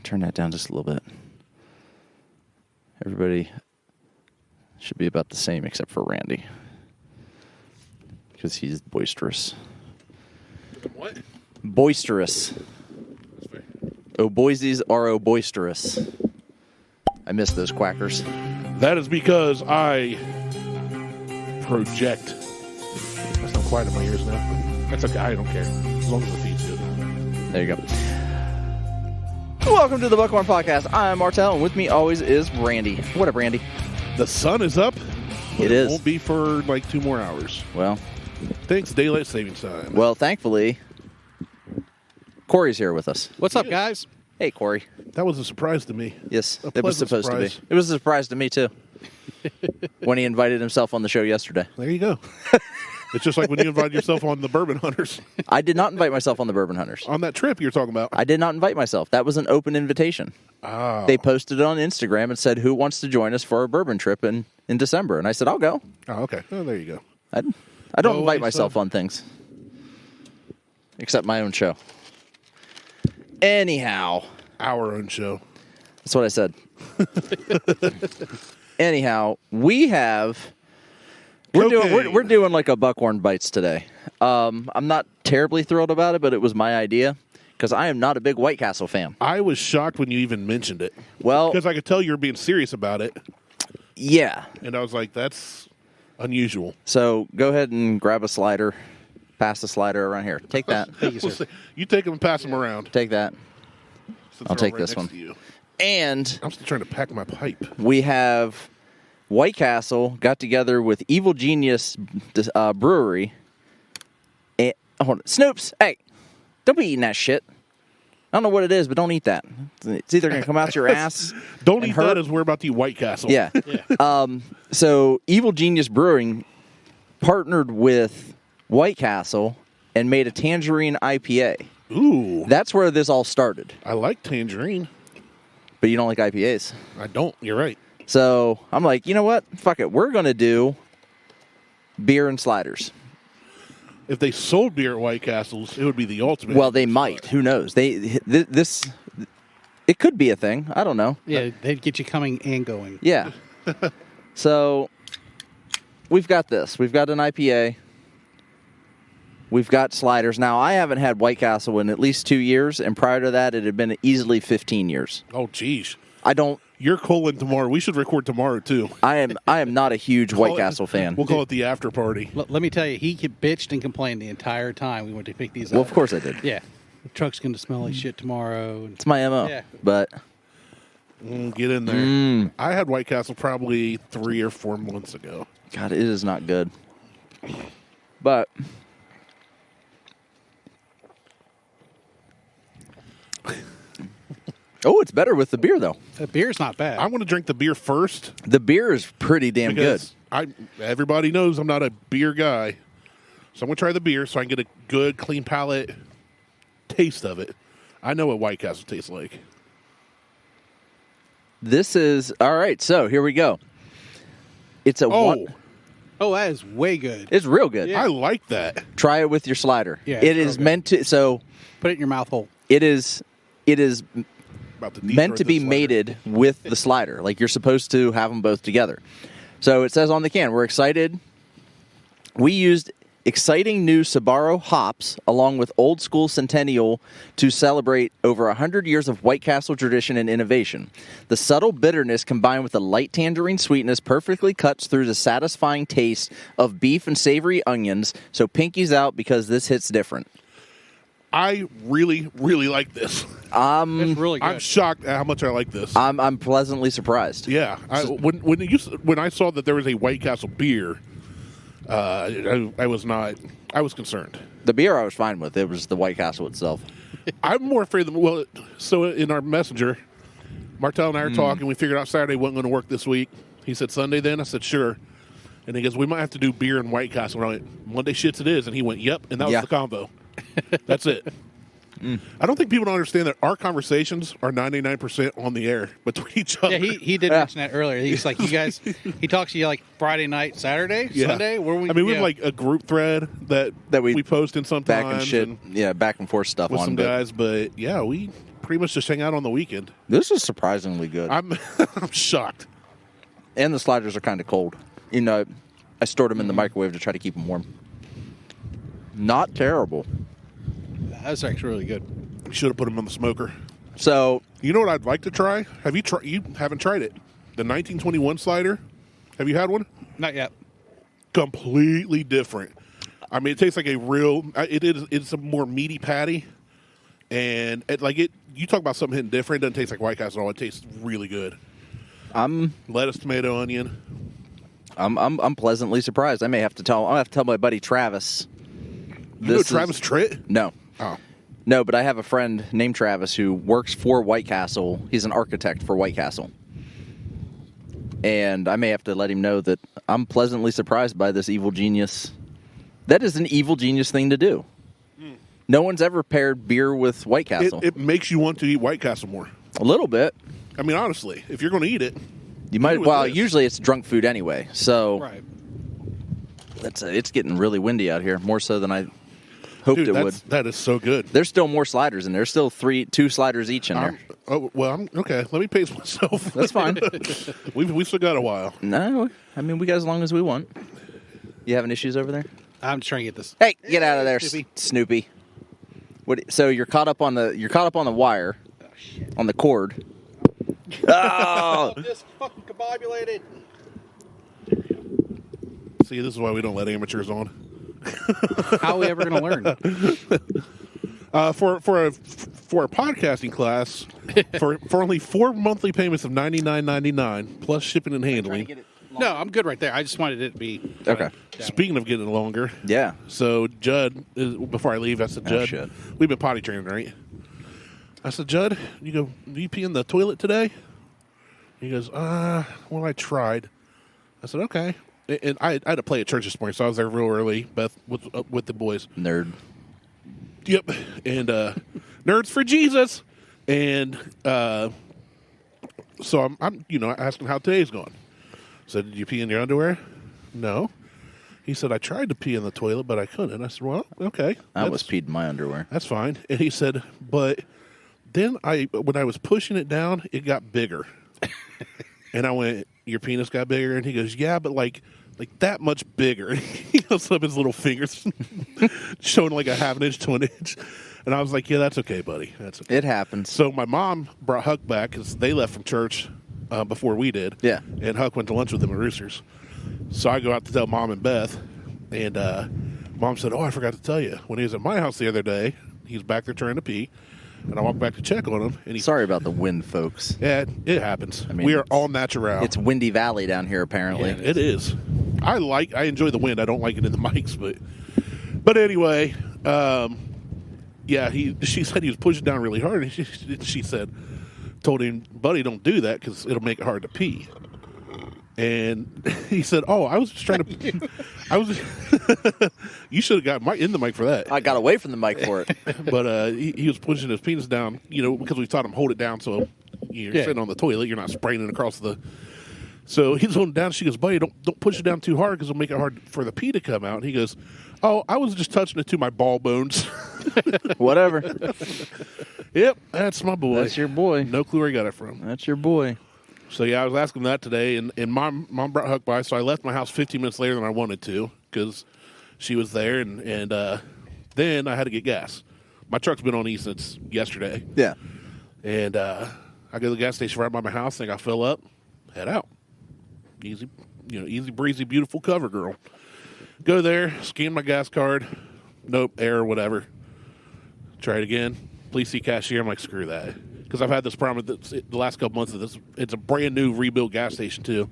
turn that down just a little bit. Everybody should be about the same except for Randy. Because he's boisterous. What? Boisterous. Oh, Boise's are oh boisterous. I miss those quackers. That is because I project. That's not quiet in my ears now. That's okay. I don't care. As long as the feed's good. There you go. Welcome to the Buckhorn Podcast. I'm Martelle, and with me always is Randy. What up, Randy? The sun is up. It is. It won't be for like 2 more hours. Well, thanks, daylight savings time. well, thankfully, Corey's here with us. What's up, guys? Hey, Corey. That was a surprise to me. Yes, A it was pleasant supposed surprise. to be. It was a surprise to me, too, when he invited himself on the show yesterday. There you go. It's just like when you invited yourself on the Bourbon Hunters. I did not invite myself on the Bourbon Hunters. On that trip you're talking about. I did not invite myself. That was an open invitation. Oh. They posted it on Instagram and said, who wants to join us for a bourbon trip in December? And I said, I'll go. Oh, okay. Oh, there you go. I don't No invite way, myself son. on things. Except my own show. Anyhow. Our own show. That's what I said. Anyhow, we have... We're doing like a Buckhorn Bites today. I'm not terribly thrilled about it, but it was my idea because I am not a big White Castle fan. I was shocked when you even mentioned it. Well, Because I could tell you were being serious about it. yeah. And I was like, that's unusual. So go ahead and grab a slider. Pass the slider around here. Take that. Thank you, We'll sir. see. You take them and pass them around. Take that. Since I'll they're all take right this next one. to you. And I'm still trying to pack my pipe. we have White Castle got together with Evil Genius Brewery. And, hold on. Snoops, hey, don't be eating that shit. I don't know what it is, but don't eat that. It's either going to come out your ass. Don't and eat hurt. that as we're about to eat White Castle. Yeah. So Evil Genius Brewing partnered with White Castle and made a tangerine IPA. Ooh. That's where this all started. I like tangerine. But you don't like IPAs. I don't. You're right. So I'm like, you know what? Fuck it. We're going to do beer and sliders. If they sold beer at White Castles, it would be the ultimate. Well, they might. Who knows? This it could be a thing. I don't know. Yeah, they'd get you coming and going. Yeah. So we've got this. We've got an IPA. We've got sliders. Now, I haven't had White Castle in at least 2 years, and prior to that, it had been easily 15 years. Oh, geez. I don't. You're calling tomorrow. We should record tomorrow, too. I am not a huge White Castle fan. We'll call it the after party. Let me tell you, he bitched and complained the entire time we went to pick these Well, up. of course I did. Yeah. The truck's going to smell like shit tomorrow. And It's my MO. Yeah. But Get in there. I had White Castle probably 3 or 4 months ago. God, it is not good. But oh, it's better with the beer though. the beer's not bad. I want to drink the beer first. The beer is pretty damn good. because everybody knows I'm not a beer guy. So I'm going to try the beer so I can get a good, clean palate taste of it. I know what White Castle tastes like. This is all right. So here we go. It's a one. Oh, that is way good. It's real good. Yeah. I like that. Try it with your slider. Yeah, it it's is real meant to. So Put it in your mouth hole. it is About to meant to deep-throat be this slider. mated with the slider. Like you're supposed to have them both together. So it says on the can, we're excited. We used exciting new Sbarro hops along with old school Centennial to celebrate over 100 years of White Castle tradition and innovation. The subtle bitterness combined with the light tangerine sweetness perfectly cuts through the satisfying taste of beef and savory onions. So pinkies out because this hits different. I really, really like this. It's really good. I'm shocked at how much I like this. I'm pleasantly surprised. Yeah, when I saw that there was a White Castle beer, I was not. I was concerned. The beer I was fine with. It was the White Castle itself. I'm more afraid of so in our messenger, Martelle and I are talking. We figured out Saturday wasn't going to work this week. He said Sunday then. I said sure. And he goes, we might have to do beer and White Castle. And I went, Monday shits it is. And he went, yep. And that was Yeah. the combo. That's it. I don't think people don't understand that our conversations are 99% on the air between each other. Yeah, he did mention that earlier. He's like, you guys, he talks to you like Friday night, Saturday, Yeah. Sunday. Where we? I mean, we have like a group thread that we post in sometimes. Back and shit. Yeah, back and forth stuff with on some but guys. But yeah, we pretty much just hang out on the weekend. This is surprisingly good. I'm I'm shocked. And the sliders are kind of cold. You know, I stored them in the microwave to try to keep them warm. Not terrible. That's actually really good. You should have put them on the smoker. So, You know what I'd like to try? Have you tried? You haven't tried it. The 1921 slider. Have you had one? Not yet. Completely different. I mean, it tastes like a real. It's a more meaty patty, and you talk about something hitting different. It doesn't taste like White Castle at all. It tastes really good. Lettuce, tomato, onion. I'm pleasantly surprised. I'll have to tell my buddy Travis. You know Travis Tritt? No. Oh. No, but I have a friend named Travis who works for White Castle. He's an architect for White Castle. And I may have to let him know that I'm pleasantly surprised by this evil genius. That is an evil genius thing to do. No one's ever paired beer with White Castle. It makes you want to eat White Castle more. A little bit. I mean, honestly, if you're going to eat it, You might. do it with Well, this. usually it's drunk food anyway. So Right. it's getting really windy out here, more so than I hoped dude, it would. that is so good. There's still more sliders in there. There's still 2 sliders each in there. I'm okay. Let me pace myself. That's fine. We've still got a while. No, I mean we got as long as we want. You having issues over there? I'm just trying to get this. Hey, get out of there, Snoopy. Snoopy. What? So you're caught up on the wire, on the cord. Oh, This fucking combobulated. See, this is why we don't let amateurs on. How are we ever going to learn? For a podcasting class, for only 4 monthly payments of $99.99 plus shipping and handling. No, I'm good right there. I just wanted it to be okay. Speaking of getting longer, Yeah. so Judd, before I leave, I said, Judd, shit. we've been potty training, right? I said, Judd, do you pee in the toilet today? He goes, well, I tried. I said, okay. And I had to play at church this morning, so I was there real early, Beth, with the boys. Nerd. Yep. And nerds for Jesus. And so I'm asking how today's going. I said, did you pee in your underwear? No. He said, I tried to pee in the toilet, but I couldn't. I said, well, okay. I was peed in my underwear. That's fine. And he said, but then when I was pushing it down, it got bigger. And I went, your penis got bigger? And he goes, yeah, but like that much bigger. He goes up his little fingers, showing like a half an inch to an inch. And I was like, yeah, that's okay, buddy. That's okay. It happens. So my mom brought Huck back because they left from church before we did. Yeah. And Huck went to lunch with them at Roosters. So I go out to tell Mom and Beth. And Mom said, oh, I forgot to tell you. When he was at my house the other day, he was back there trying to pee. And I walked back to check on him. And Sorry about the wind, folks. Yeah, it happens. I mean, we are all natural. It's Windy Valley down here, apparently. Yeah, it is. I enjoy the wind. I don't like it in the mics, but anyway, yeah. She said he was pushing down really hard, and she told him, buddy, don't do that because it'll make it hard to pee. And he said, oh, I was just trying to. You should have got in the mic for that. I got away from the mic for it. But he was pushing his penis down, because we taught him hold it down so you're sitting on the toilet, you're not spraying it across the. So he's holding it down. She goes, buddy, don't push it down too hard because it'll make it hard for the pee to come out. And he goes, oh, I was just touching it to my ball bones. Whatever. Yep, that's my boy. That's your boy. No clue where he got it from. That's your boy. So yeah, I was asking that today, and mom brought Huck by, so I left my house 15 minutes later than I wanted to because she was there, and then I had to get gas. My truck's been on E since yesterday. Yeah. And I go to the gas station right by my house, think I fill up, head out. Easy, easy breezy, beautiful cover girl. Go there, scan my gas card. Nope, error, whatever. Try it again. Please see cashier. I'm like, screw that. Because I've had this problem the last couple months of this. It's a brand new rebuilt gas station, too.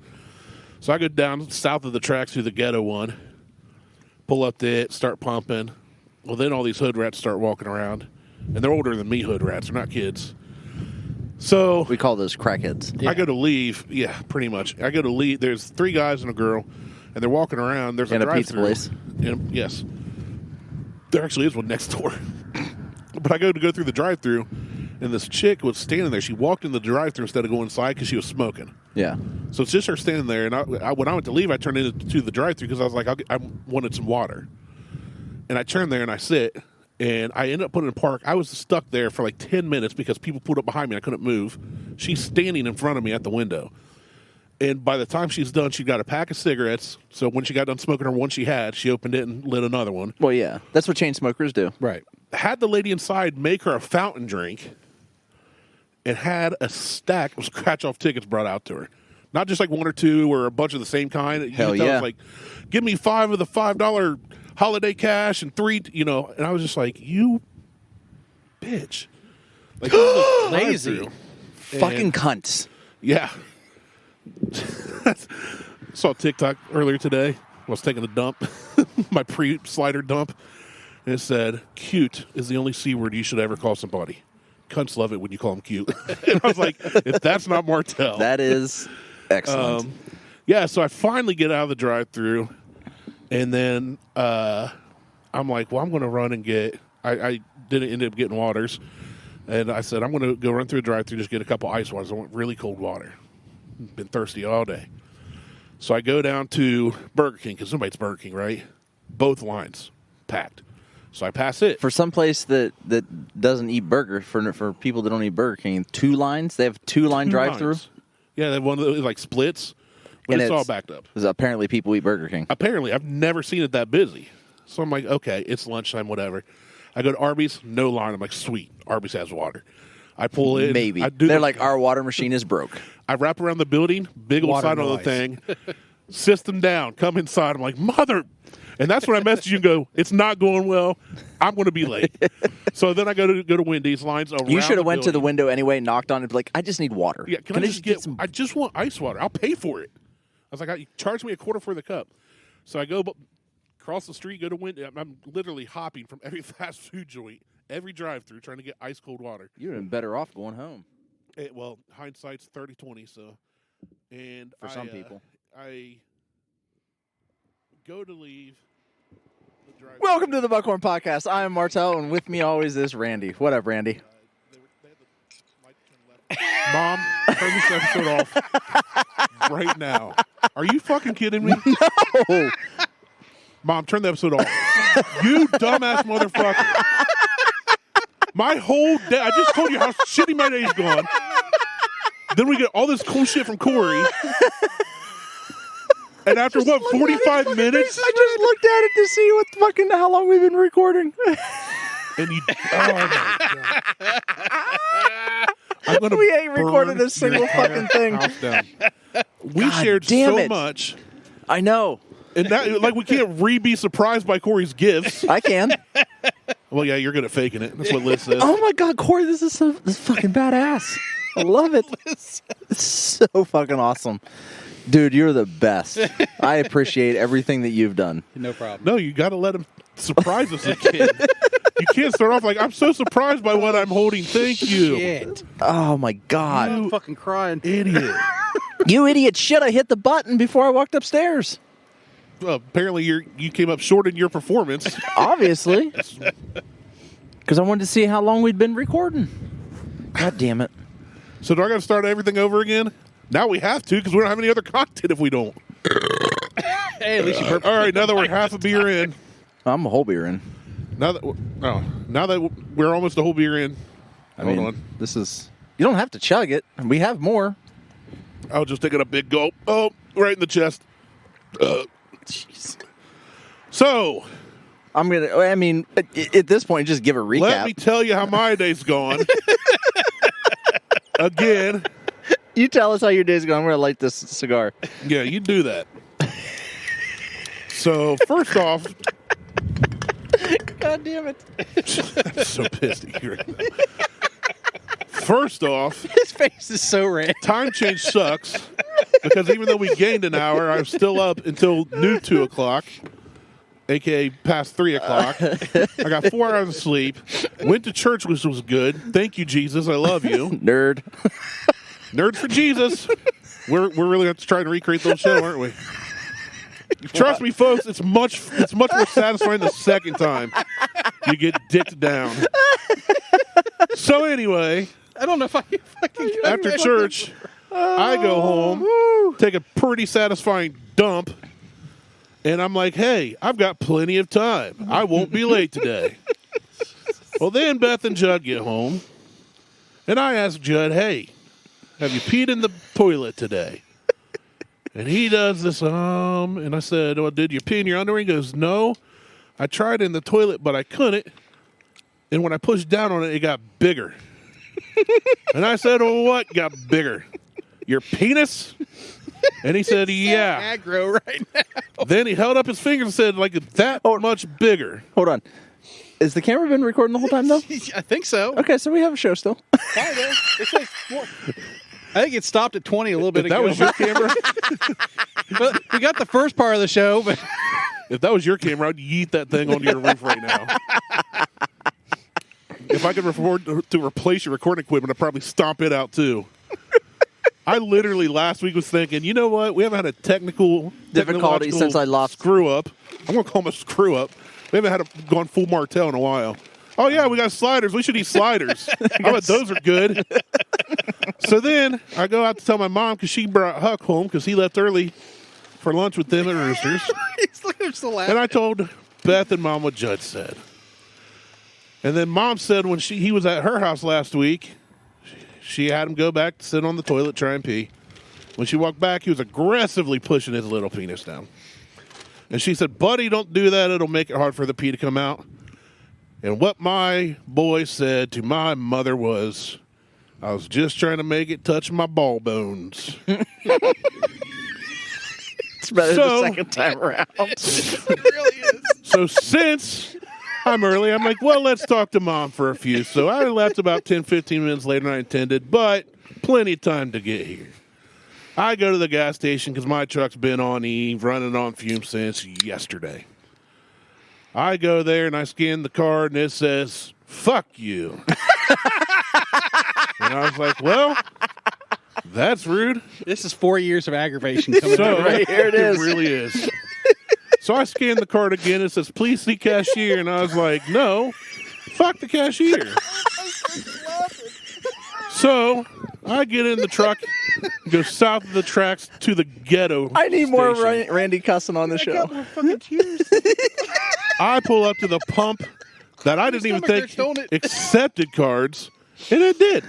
So I go down south of the tracks through the ghetto one, pull up to it, start pumping. Well, then all these hood rats start walking around. And they're older than me, hood rats. They're not kids. So We call those crackheads. Yeah. I go to leave. Yeah, pretty much. I go to leave. There's 3 guys and a girl, and they're walking around. There's In a pizza drive-thru. place. Yes. There actually is one next door. But I go through the drive-thru, and this chick was standing there. She walked in the drive-thru instead of going inside because she was smoking. Yeah. So it's just her standing there. And when I went to leave, I turned into the drive-thru because I was like, I wanted some water. And I turned there and I sit, And I ended up putting in park. I was stuck there for like 10 minutes because people pulled up behind me. I couldn't move. She's standing in front of me at the window. And by the time she's done, she got a pack of cigarettes. So when she got done smoking her one she had, she opened it and lit another one. Well, yeah. That's what chain smokers do. Right. Had the lady inside make her a fountain drink and had a stack of scratch-off tickets brought out to her. Not just like one or two or a bunch of the same kind. Hell you could tell yeah. it was like, give me 5 of the $5 holiday cash and 3, and I was just like, you bitch. Like, Lazy. Fucking cunts. Yeah. Saw TikTok earlier today. I was taking a dump, my pre-slider dump, and it said, cute is the only C word you should ever call somebody. Cunts love it when you call them cute. And I was like, if that's not Martelle. That is excellent. Yeah, so I finally get out of the drive-thru, and then I'm like, well, I'm going to run and get, I didn't end up getting waters, and I said, I'm going to go run through the drive-thru, just get a couple ice waters. I want really cold water. Been thirsty all day. So I go down to Burger King, because somebody's Burger King, right? Both lines packed. So I pass it. For some place that doesn't eat burger, for people that don't eat Burger King, 2 lines? They have 2-line drive-through? Lines. Yeah, they have one of those, like, splits, but And it's all backed up. Because apparently people eat Burger King. Apparently, I've never seen it that busy. So I'm like, okay, it's lunchtime, whatever. I go to Arby's, no line. I'm like, sweet, Arby's has water. I pull in. Maybe. I do They're like, our water machine is broke. I wrap around the building, big old Water sign on the noise. thing, system down, come inside. I'm like, mother. And that's when I message you and go, it's not going well. I'm going to be late. So then I go to Wendy's, lines around You should have the went to the building. window anyway, knocked on it, like, I just need water. Yeah, can I just get some? I just want ice water. I'll pay for it. I was like, charge me $0.25 for the cup. So I go across the street, go to Wendy's. I'm literally hopping from every fast food joint, every drive-through, trying to get ice cold water. You'd have been better off going home. Well, hindsight's 20/20. So, and For some people. I go to leave. The drive-thru. Welcome to the Buckhorn Podcast. I am Martelle, and with me always is Randy. What up, Randy? They had the light turned left. Mom, turn this episode off right now. Are you fucking kidding me? No. Mom, turn the episode off. You dumbass motherfucker. My whole day, I just told you how shitty my day's gone. Then we get all this cool shit from Corey. And after what, 45 minutes? I just looked at it to see how long we've been recording. And you, oh my God. I'm gonna We ain't recorded burn a single your fucking thing. house down. We God shared damn so it. much. I know. And that, like, we can't be surprised by Corey's gifts. I can. Well, yeah, you're good at faking it. That's what Liz says. Oh my God, Corey, this is fucking badass. I love it. It's so fucking awesome. Dude, you're the best. I appreciate everything that you've done. No problem. No, you got to let him surprise us again. You can't start off like, I'm so surprised by what I'm holding. Thank you. Shit. Oh my God. I'm fucking crying. Idiot. You idiot shit, I hit the button before I walked upstairs. Well, apparently you came up short in your performance. Obviously. Because I wanted to see how long we'd been recording. God damn it. So do I got to start everything over again? Now we have to because we don't have any other content if we don't. Hey, at least you burped. All right, now that we're half a beer in. I'm a whole beer in. Now that we're almost a whole beer in. Hold on. This is... You don't have to chug it. We have more. I'll just take it a big gulp. Oh, right in the chest. Jeez. So, I'm going to... I mean, at this point, just give a recap. let me tell you how my day's gone. Again. You tell us how your day's going. I'm going to light this cigar. Yeah, you do that. So, first off... God damn it. I'm so pissed at you right now. First off, His face is so red. time change sucks because even though we gained an hour, I'm still up until noon 2 o'clock, a.k.a. past 3 o'clock. I got 4 hours of sleep. Went to church, which was good. Thank you, Jesus. I love you. Nerd. Nerd for Jesus. We're really going to have to try and recreate those shows, aren't we? Trust me, folks, it's much more satisfying the second time you get dicked down. So anyway, I don't know if I fucking... after church, I go home, take a pretty satisfying dump, and I'm like, hey, I've got plenty of time. I won't be late today. Well, then Beth and Judd get home, and I ask Judd, hey, have you peed in the toilet today? And he does this, and I said, well, did you pee in your underwear? He goes, no, I tried in the toilet, but I couldn't. And when I pushed down on it, it got bigger. And I said, well, what got bigger? Your penis? And he said, yeah. Aggro right now. Then he held up his finger and said, like, that much bigger. Hold on. Has the camera been recording the whole time, though? I think so. Okay, so we have a show still. Kinda. It says four. I think it stopped at 20 a little bit If that ago. was your camera, But we got the first part of the show, but if that was your camera, I'd yeet that thing onto your roof right now. If I could afford to replace your recording equipment, I'd probably stomp it out too. I literally last week was thinking, you know what? We haven't had a Difficulty technological since I lost. screw up. I'm gonna call them a screw up. We haven't gone full Martelle in a while. Oh yeah, we got sliders. We should eat sliders. I bet those are good. So then I go out to tell my mom because she brought Huck home because he left early for lunch with them at Roosters. he's still laughing. And I told Beth and Mom what Judd said. And then Mom said when he was at her house last week, she had him go back to sit on the toilet, try and pee. When she walked back, he was aggressively pushing his little penis down. And she said, buddy, don't do that. It'll make it hard for the pee to come out. And what my boy said to my mother was, I was just trying to make it touch my ball bones. It's better the second time around. It really is. So since I'm early, I'm like, well, let's talk to Mom for a few. So I left about 10, 15 minutes later than I intended, but plenty of time to get here. I go to the gas station because my truck's been on E, running on fumes since yesterday. I go there and I scan the card and it says, fuck you. And I was like, well, that's rude. This is 4 years of aggravation coming So, out. Right here it is. It really is. So I scanned the card again. It says, please see cashier. And I was like, no, fuck the cashier. So I get in the truck, go south of the tracks to the ghetto. I need more station. Randy cussing on the show. I pull up to the pump that I didn't even stomach hurts, think don't it? accepted cards, and it did.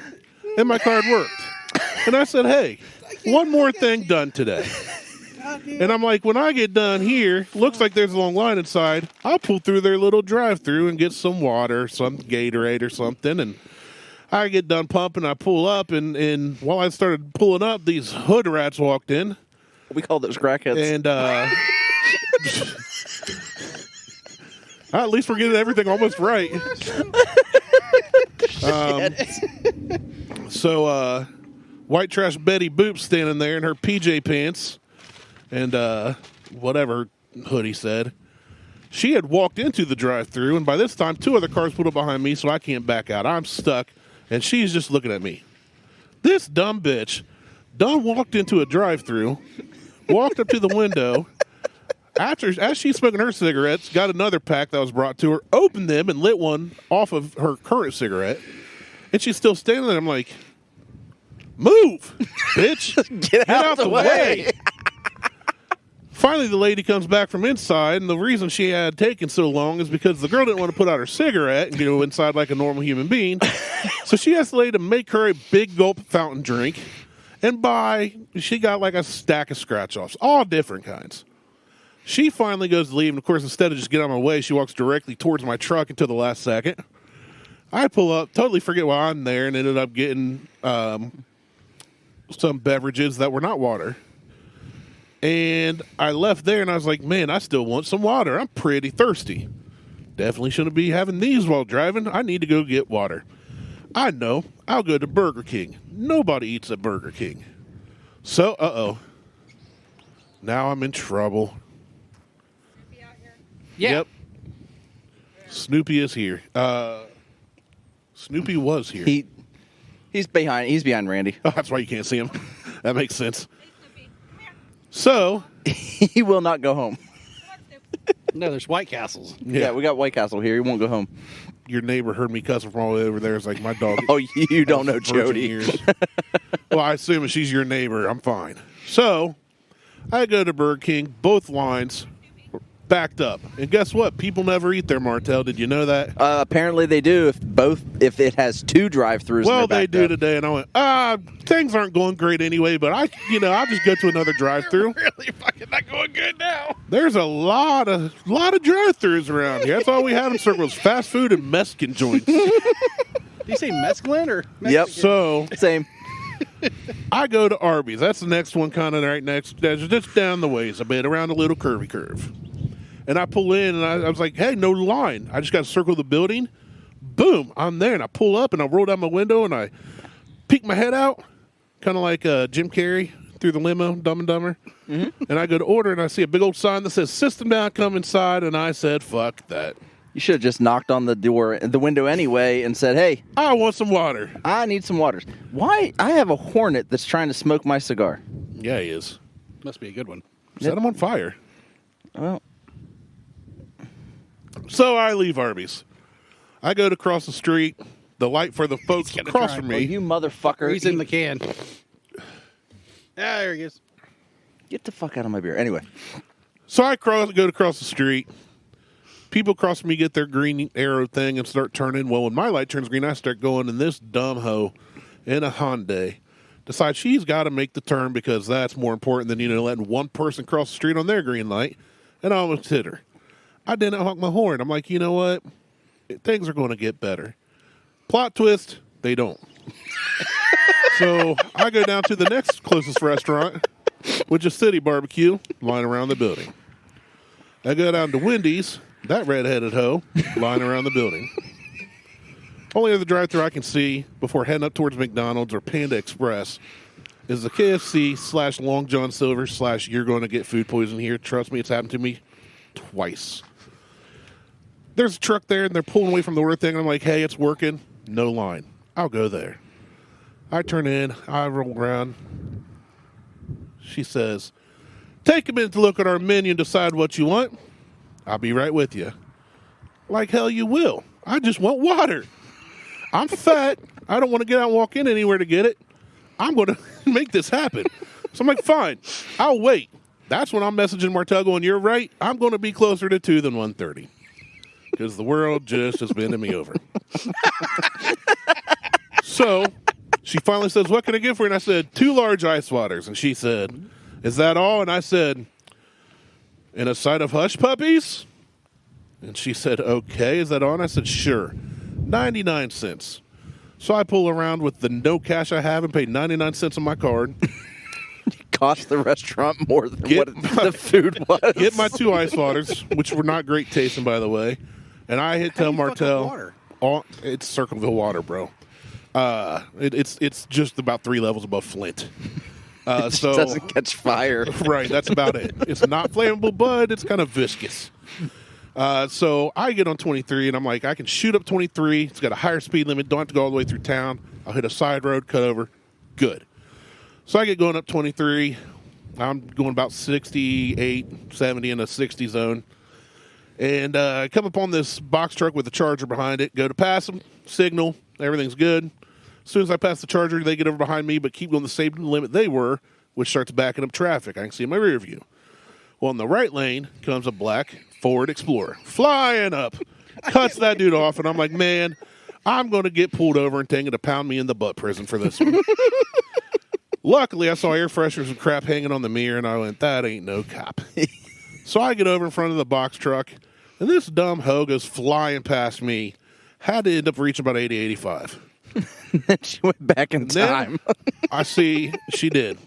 And my card worked. And I said, hey, one more thing done today. And I'm like, when I get done here, looks like there's a long line inside. I'll pull through their little drive-through and get some water, some Gatorade or something. And I get done pumping, I pull up, and while I started pulling up, these hood rats walked in. We call those crackheads. And at least we're getting everything almost right. So white trash Betty Boop standing there in her PJ pants and whatever hoodie said. She had walked into the drive-thru, and by this time, 2 other cars pulled up behind me, so I can't back out. I'm stuck, and she's just looking at me. This dumb bitch done walked into a drive-thru, walked up to the window. As she's smoking her cigarettes, got another pack that was brought to her, opened them, and lit one off of her current cigarette. And she's still standing there. I'm like, move, bitch. Get out the way. Finally, the lady comes back from inside, and the reason she had taken so long is because the girl didn't want to put out her cigarette and go inside like a normal human being. So she asked the lady to make her a big gulp fountain drink, and she got like a stack of scratch-offs, all different kinds. She finally goes to leave, and of course, instead of just getting out of my way, she walks directly towards my truck until the last second. I pull up, totally forget why I'm there, and ended up getting some beverages that were not water. And I left there, and I was like, man, I still want some water. I'm pretty thirsty. Definitely shouldn't be having these while driving. I need to go get water. I know. I'll go to Burger King. Nobody eats at Burger King. So, now I'm in trouble. Yeah. Yep. Snoopy is here. Snoopy was here. He's behind Randy. Oh, that's why you can't see him. That makes sense. So, He will not go home. No, there's White Castles. Yeah, we got White Castle here. He won't go home. your neighbor heard me cussing from all the way over there. It's like my dog. Oh, you don't know virgin Jody. ears. Well, I assume if she's your neighbor, I'm fine. So, I go to Burger King. Both lines backed up. And guess what? People never eat there, Martell. Did you know that? Apparently they do if it has 2 drive-throughs. Well, and they're they backed do up. today, and I went, things aren't going great anyway, but I'll just go to another drive-through. Really fucking not going good now. There's a lot of drive-throughs around here. That's all we have in Circle is fast food and Mexican joints. Did you say mescaline or Mexican? Yep. So Same. I go to Arby's. That's the next one, kind of right next, just down the ways a bit, around a little curvy curve. And I pull in, and I was like, hey, no line. I just got to circle the building. Boom, I'm there. And I pull up, and I roll down my window, and I peek my head out, kind of like Jim Carrey through the limo, Dumb and Dumber. Mm-hmm. And I go to order, and I see a big old sign that says, system down, come inside. And I said, fuck that. You should have just knocked on the window anyway and said, hey, I want some water. I need some waters. Why? I have a hornet that's trying to smoke my cigar. Yeah, he is. Must be a good one. Set him on fire. Well, So I leave Arby's. I go to cross the street. The light for the folks across try. from well, me. you motherfucker. He's in the can. There he is. Get the fuck out of my beer. Anyway. So I go to cross the street. People across from me get their green arrow thing and start turning. Well, when my light turns green, I start going, and this dumb hoe in a Hyundai decides she's got to make the turn because that's more important than, letting one person cross the street on their green light. And I almost hit her. I didn't honk my horn. I'm like, you know what? Things are going to get better. Plot twist, they don't. So I go down to the next closest restaurant, which is City Barbecue, lying around the building. I go down to Wendy's, that redheaded hoe, lying around the building. Only other drive-thru I can see before heading up towards McDonald's or Panda Express is the KFC / Long John Silver / you're going to get food poison here. Trust me, it's happened to me twice. There's a truck there, and they're pulling away from the order thing, and I'm like, hey, it's working. No line. I'll go there. I turn in. I roll around. She says, take a minute to look at our menu and decide what you want. I'll be right with you. Like hell you will. I just want water. I'm fat. I don't want to get out and walk in anywhere to get it. I'm going to make this happen. So I'm like, fine. I'll wait. That's when I'm messaging Martell going, you're right. I'm going to be closer to 2 than 1:30. Because the world just has bending me over. So she finally says, what can I get for you? And I said, 2 large ice waters. And she said, is that all? And I said, and a side of hush puppies? And she said, okay, is that all? And I said, sure. 99 cents. So I pull around with the no cash I have and pay 99 cents on my card. Cost the restaurant more than what the food was. Get my 2 ice waters, which were not great tasting, by the way. And I hit tell Martell, water? It's Circleville water, bro. It's just about 3 levels above Flint. It just doesn't catch fire. Right, that's about it. It's not flammable, but it's kind of viscous. So I get on 23, and I'm like, I can shoot up 23. It's got a higher speed limit. Don't have to go all the way through town. I'll hit a side road, cut over. Good. So I get going up 23. I'm going about 68, 70 in a 60 zone. And I come upon this box truck with a Charger behind it. Go to pass them, signal, everything's good. As soon as I pass the Charger, they get over behind me, but keep going the same limit they were, which starts backing up traffic. I can see in my rear view. Well, in the right lane comes a black Ford Explorer flying up, cuts that dude off, and I'm like, man, I'm going to get pulled over and taken to pound me in the butt prison for this one. Luckily, I saw air fresheners and crap hanging on the mirror, and I went, that ain't no cop. So I get over in front of the box truck, and this dumb hoe goes flying past me. Had to end up reaching about 80, 85. Then she went back in Then time. I see she did.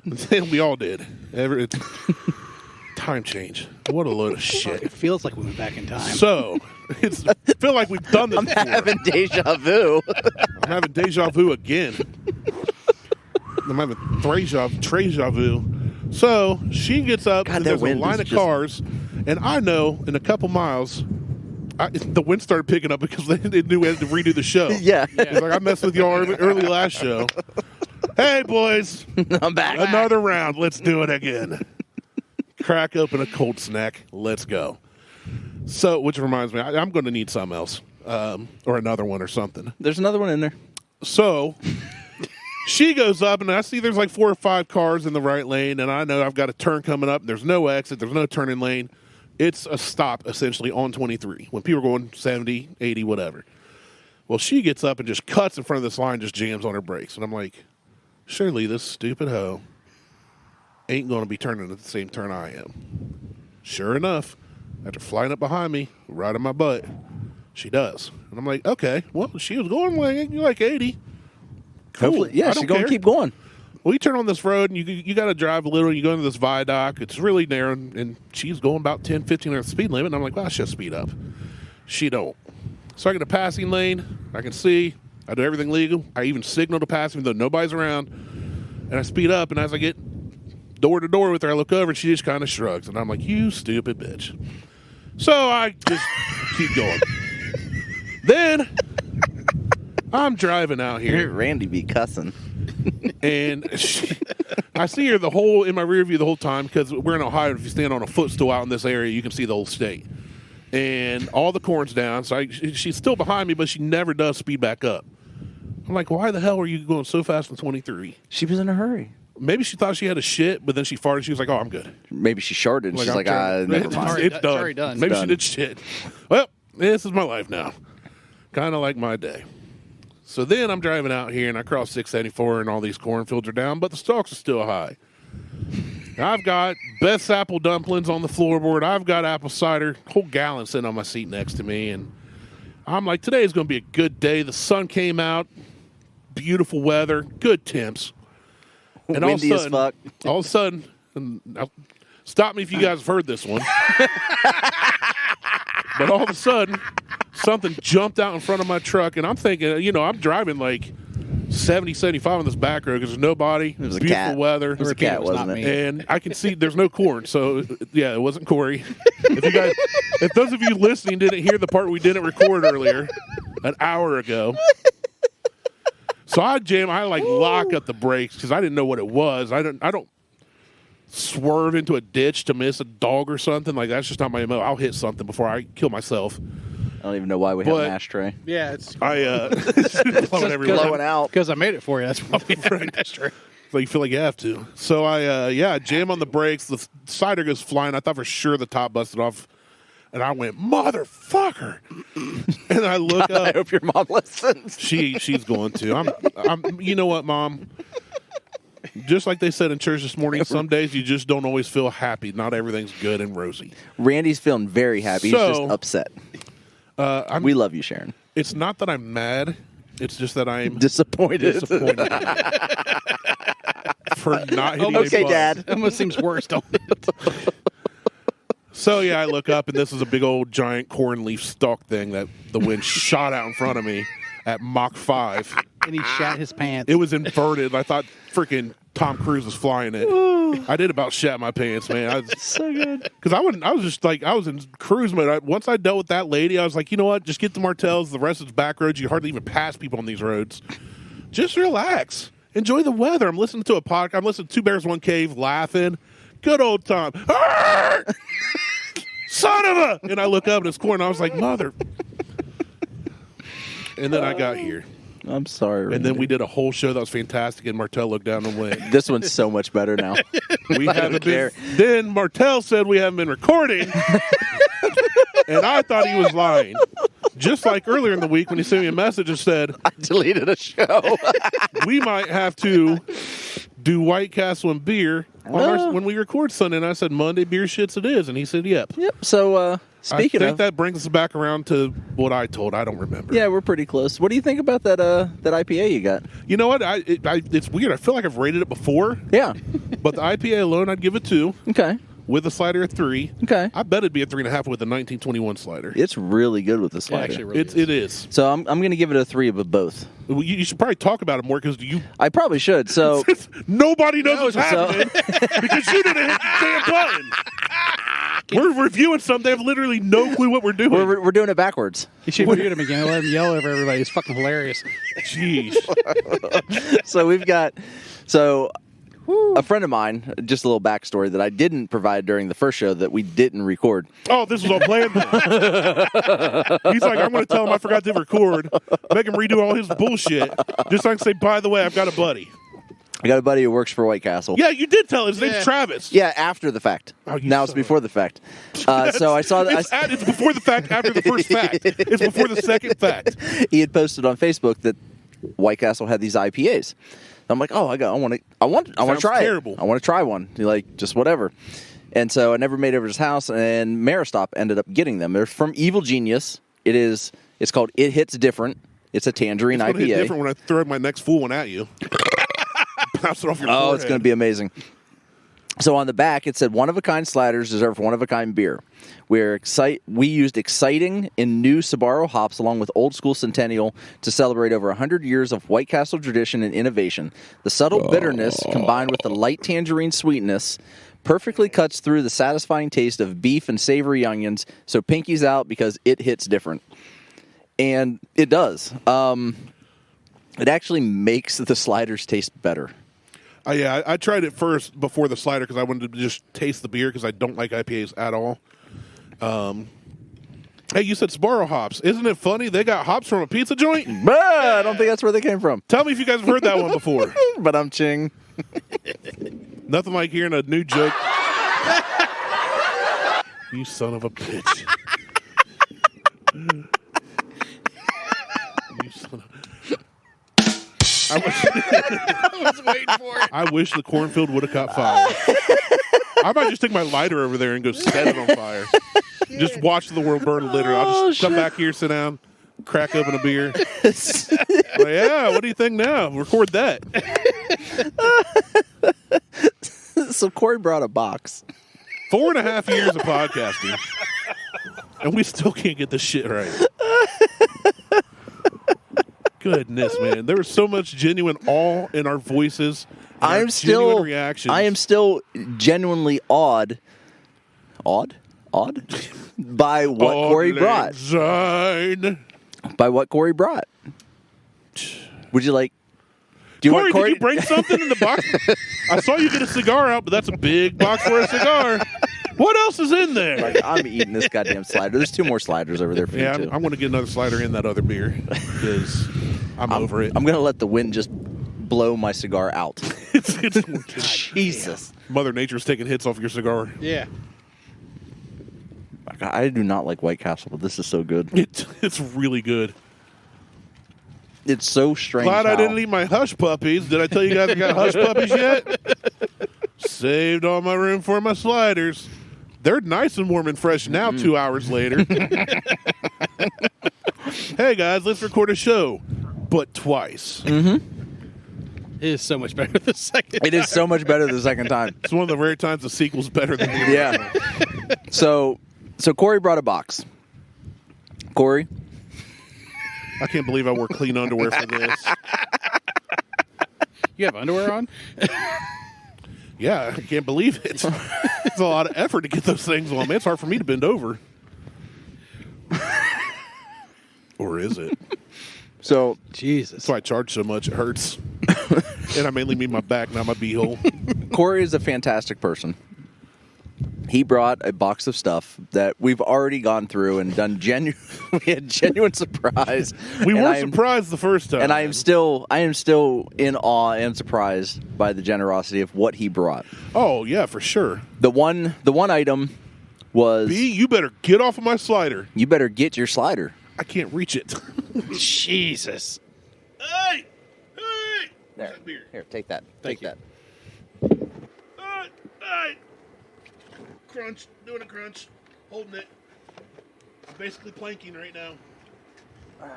Then we all did. Time change. What a load of shit. It feels like we went back in time. So, I feel like we've done this I'm before. having deja vu. I'm having deja vu again. I'm having treja vu. So she gets up, God, and that there's a wind line is of just- cars, and I know in a couple miles, the wind started picking up because they knew we had to redo the show. Yeah. It's like, I messed with y'all early last show. Hey, boys. I'm back. Another round. Let's do it again. Crack open a cold snack. Let's go. So, which reminds me, I'm going to need something else, or another one or something. There's another one in there. So she goes up, and I see there's like 4 or 5 cars in the right lane, and I know I've got a turn coming up. There's no exit. There's no turning lane. It's a stop, essentially, on 23 when people are going 70, 80, whatever. Well, she gets up and just cuts in front of this line, just jams on her brakes. And I'm like, surely this stupid hoe ain't going to be turning at the same turn I am. Sure enough, after flying up behind me, right on my butt, she does. And I'm like, okay, well, she was going like 80. Cool. Hopefully, yeah, she's going to keep going. Well, you turn on this road, and you got to drive a little, and you go into this viaduct. It's really narrow, and she's going about 10, 15 on the speed limit. And I'm like, well, I should speed up. She don't. So I get a passing lane. I can see. I do everything legal. I even signal to pass, even though nobody's around. And I speed up, and as I get door to door with her, I look over, and she just kind of shrugs. And I'm like, you stupid bitch. So I just keep going. Then I'm driving out here. Randy be cussing. And I see her in my rear view the whole time, because we're in Ohio. If you stand on a footstool out in this area, you can see the whole state. And all the corn's down. So she's still behind me, but she never does speed back up. I'm like, why the hell are you going so fast on 23? She was in a hurry. Maybe she thought she had a shit, but then she farted. She was like, oh, I'm good. Maybe she sharted. And she's like, never mind. It's done. already done. Maybe It's she done. did shit. Well, this is my life now. Kind of like my day. So then I'm driving out here, and I cross 674, and all these cornfields are down, but the stalks are still high. I've got best apple dumplings on the floorboard. I've got apple cider, whole gallon sitting on my seat next to me, and I'm like, today is going to be a good day. The sun came out, beautiful weather, good temps. And Windy as fuck. all of a sudden, and stop me if you guys have heard this one. But all of a sudden, something jumped out in front of my truck, and I'm thinking, I'm driving like 70, 75 on this back road because there's nobody. It was a beautiful cat. weather. It was a Repeat, cat, it was wasn't not it? me. And I can see there's no corn, so yeah, it wasn't Corey. If those of you listening didn't hear the part we didn't record earlier, an hour ago. So I lock up the brakes because I didn't know what it was. I don't swerve into a ditch to miss a dog or something. Like, that's just not my MO. I'll hit something before I kill myself. I don't even know why we have an ashtray. Yeah, it's Blowing everywhere. Blowing out. because I made it for you. That's probably extra. So you feel like you have to. So I jam on the brakes. The cider goes flying. I thought for sure the top busted off. And I went, motherfucker. And I look I up. hope your mom listens. She's going to. I'm you know what, Mom? Just like they said in church this morning, some days you just don't always feel happy. Not everything's good and rosy. Randy's feeling very happy. He's just upset. We love you, Sharon. It's not that I'm mad. It's just that I'm Disappointed. disappointed for not hitting Okay, a button. Dad. It almost seems worse, don't it? So, yeah, I look up, and this is a big old giant corn leaf stalk thing that the wind shot out in front of me at Mach 5. And he shat his pants. It was inverted. I thought freaking Tom Cruise was flying it. I did about shat my pants, man. So good. Because I was in cruise mode. Once I dealt with that lady, I was like, you know what? Just get to Martelle's. The rest is back roads. You hardly even pass people on these roads. Just relax. Enjoy the weather. I'm listening to a podcast. I'm listening to Two Bears, One Cave, laughing. Good old time. Son of a! And I look up and it's corn. I was like, mother. And then I got here. I'm sorry, Randy. And then we did a whole show that was fantastic, and Martelle looked down and went, This one's so much better now. we haven't been. Then Martelle said we haven't been recording. And I thought he was lying. Just like earlier in the week when he sent me a message and said, I deleted a show. we might have to do White Castle and beer when we record Sunday. And I said, Monday beer shits it is. And he said, yep. Yep. So, speaking I think of that brings us back around to what I told. I don't remember. yeah, we're pretty close. What do you think about that IPA you got? You know what? It's weird. I feel like I've rated it before. Yeah. But the IPA alone, I'd give it 2. Okay. With a slider at 3. Okay. I bet it'd be a 3.5 with a 1921 slider. It's really good with the It slider. actually really It is. So I'm going to give it a 3 of both. Well, you should probably talk about it more because I probably should. So nobody knows what's So- happening because you didn't hit the damn button. We're reviewing something. They have literally no clue what we're doing. we're doing it backwards. You should mute him again. Let him yell over everybody. It's fucking hilarious. Jeez. So we've got a friend of mine, just a little backstory that I didn't provide during the first show that we didn't record. Oh, this was all planned. He's like, I'm going to tell him I forgot to record, make him redo all his bullshit, just so I can say, by the way, I've got a buddy. I got a buddy who works for White Castle. Yeah, you did tell. His name's Travis. Yeah, after the fact. Oh, Now it's before the fact. So I saw that. It's before the fact, after the first fact. It's before the second fact. He had posted on Facebook that White Castle had these IPAs. I'm like, oh, I want to try terrible. it. I want to try one. Like, just whatever. And so I never made it over to his house, and Maristop ended up getting them. They're from Evil Genius. It's called It Hits Different. It's a tangerine It's IPA. Hit different when I throw my next full one at you. Bounce it off your forehead. It's going to be amazing. So on the back, it said, one-of-a-kind sliders deserve one-of-a-kind beer. We used exciting and new Sbarro hops along with old school Centennial to celebrate over 100 years of White Castle tradition and innovation. The subtle bitterness combined with the light tangerine sweetness perfectly cuts through the satisfying taste of beef and savory onions, so pinkies out because it hits different. And it does. It actually makes the sliders taste better. Yeah, I tried it first before the slider because I wanted to just taste the beer because I don't like IPAs at all. Hey, you said Sbarro hops. Isn't it funny? They got hops from a pizza joint? I don't think that's where they came from. Tell me if you guys have heard that one before. But I'm ching. Nothing like hearing a new joke. You son of a bitch. You son of... I was waiting for it. I wish the cornfield would have caught fire. I might just take my lighter over there and go set it on fire. Just watch the world burn literally. I'll just come back here, sit down, crack open a beer. Like, yeah, what do you think now? Record that. So Corey brought a box. 4.5 years of podcasting. And we still can't get this shit right. Goodness, man. There was so much genuine awe in our voices. I am still genuinely awed by what Corey brought. By what Corey brought. Would you like? Do you Corey, want Corey? Did you bring something in the box? I saw you get a cigar out, but that's a big box for a cigar. What else is in there? Like, I'm eating this goddamn slider. There's 2 more sliders over there for yeah, you too. I'm going to get another slider in that other beer because I'm over it. I'm going to let the wind just blow my cigar out. it's Jesus. Mother Nature's taking hits off your cigar. Yeah. I do not like White Castle, but this is so good. It's really good. It's so strange. Glad I didn't eat my hush puppies. Did I tell you guys I got hush puppies yet? Saved all my room for my sliders. They're nice and warm and fresh now, 2 hours later. Hey, guys, let's record a show, but twice. It is so much better the second time. It is so much better the second time. It's one of the rare times the sequel's better than the original. Yeah. So Corey brought a box. Corey? I can't believe I wore clean underwear for this. You have underwear on? Yeah, I can't believe it. It's a lot of effort to get those things on. Man, it's hard for me to bend over. Or is it? So Jesus. That's why I charge so much. It hurts. And I mainly mean my back, not my beehole. Corey is a fantastic person. He brought a box of stuff that we've already gone through and done we had genuine surprise. We were surprised the first time. And I am still in awe and surprised by the generosity of what he brought. Oh, yeah, for sure. The one item was B, you better get off of my slider. You better get your slider. I can't reach it. Jesus. Hey! There. Here, take that. Thank Take you. that. Hey! Crunch. Doing a crunch. Holding it. I'm basically planking right now. I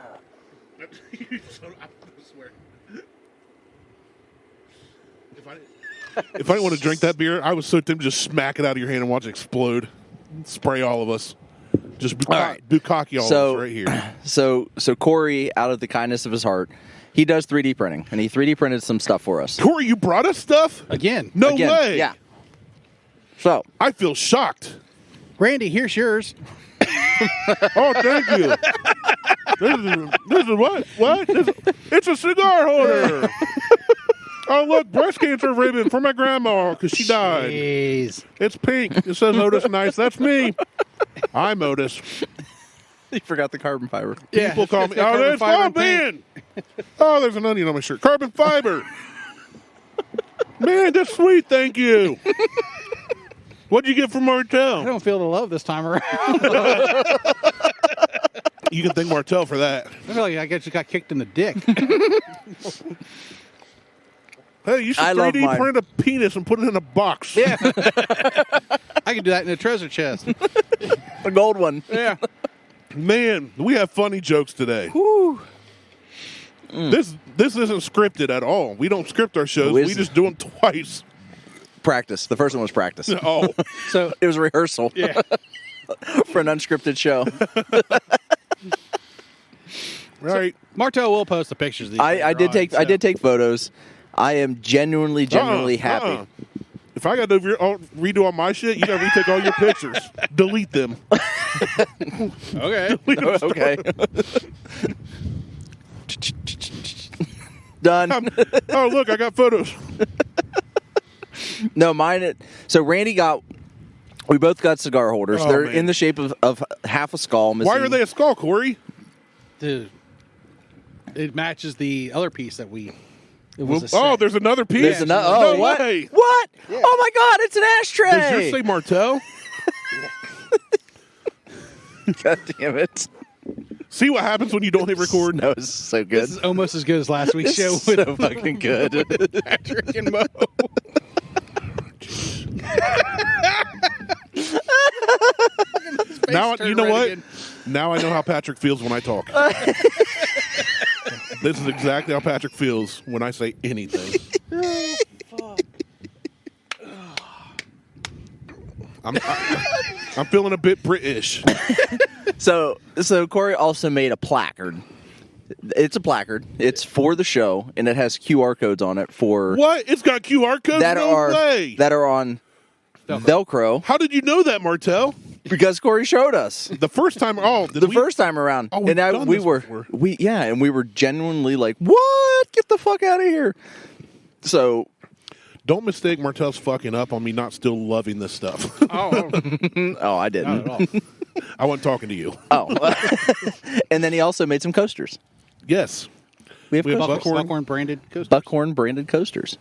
swear. If I didn't want to drink that beer, I was so tempted to just smack it out of your hand and watch it explode. Spray all of us. Just bukkake all of us right here. So Corey, out of the kindness of his heart, he does 3D printing, and he 3D printed some stuff for us. Corey, you brought us stuff? Again. No way. Yeah. So I feel shocked. Randy, here's yours. Oh, thank you. This is what? What? It's a cigar holder. Oh, look, breast cancer ribbon for my grandma because she died. Jeez. It's pink. It says Otis Nice. That's me. I'm Otis. he forgot the carbon fiber. People call me. Oh, there's Ben. Oh, there's an onion on my shirt. Carbon fiber. Man, that's sweet. Thank you. What'd you get from I Martelle? don't feel the love this time around. You can thank Martelle for that. I feel like I guess you got kicked in the dick. Hey, you should I love 3D mine. print a penis and put it in a box. Yeah. I can do that in a treasure chest. A gold one. Yeah. Man, we have funny jokes today. This isn't scripted at all. We don't script our shows. Whiz. We just do them twice. Practice. The first one was practice. Oh, So, It was a rehearsal yeah. for an unscripted show. right. Martell will post the pictures. Of these I later did on, take so. I did take photos. I am genuinely happy. If I got to redo all my shit, you got to retake all your pictures. Delete them. Okay. Okay. Done. Oh, look, I got photos. No, mine. So Randy got. We both got cigar holders. Oh, They're man. in the shape of half a skull. Why are they a skull, Corey? Dude. It matches the other piece that we. It Well, was a oh, set. there's another piece. There's another. No Oh, what? way. What? Yeah. Oh my God! It's an ashtray. Does yours say Martelle? God damn it! See what happens when you don't hit record? No, it's so good. This is almost as good as last week's show It's with so fucking good. Patrick and Mo. Now turned you know red what? again. Now I know how Patrick feels when I talk. This is exactly how Patrick feels when I say anything. I'm feeling a bit British. So Corey also made a placard. It's a placard. It's for the show, and it has QR codes on it for What? It's got QR codes? that No way. that are on Velcro How did you know that, Martelle? because Corey showed us The first time. Oh, did the we- first time around, Oh, we've and done we this were before. and we were genuinely like, "What? Get the fuck out of here!" So Don't mistake Martelle's fucking up on me not still loving this stuff. Oh, I not didn't. at all. I wasn't talking to you. Oh, and then he also made some coasters. Yes. We have We have coasters. Buckhorn. Buckhorn branded coasters. Buckhorn branded coasters.